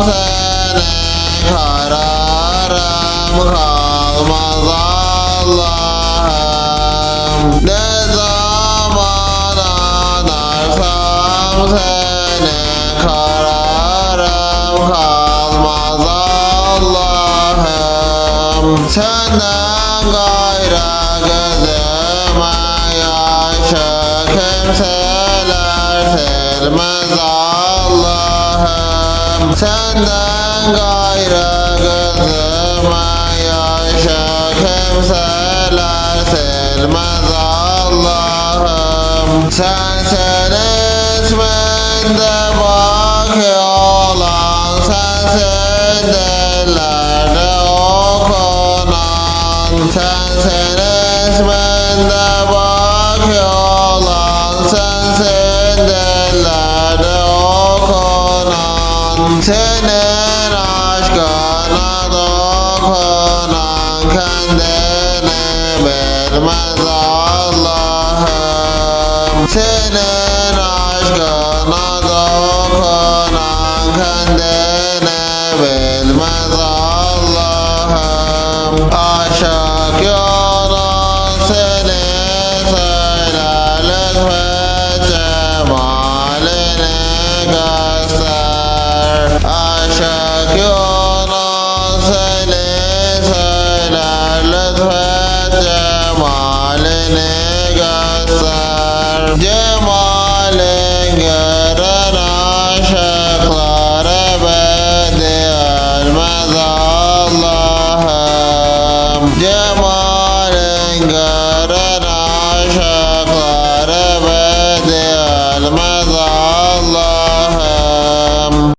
senin kararım kalmaz Allah'ım. Ne zaman anarsam seni kararım kalmaz Allah'ım. Senden gayrı gözüme yaşı kimseler silmez Allah'ım. Senden gayrı gözüme yaşı kimseler silmez Allah'ım. Sensin isminde baki olan, sensin dillerde okunan. Sensin isminde baki olan, sensin dillerde okunan. Senin aşkına dokunan kendini bilmez Allah'ım. Senin aşkına dokunan kendini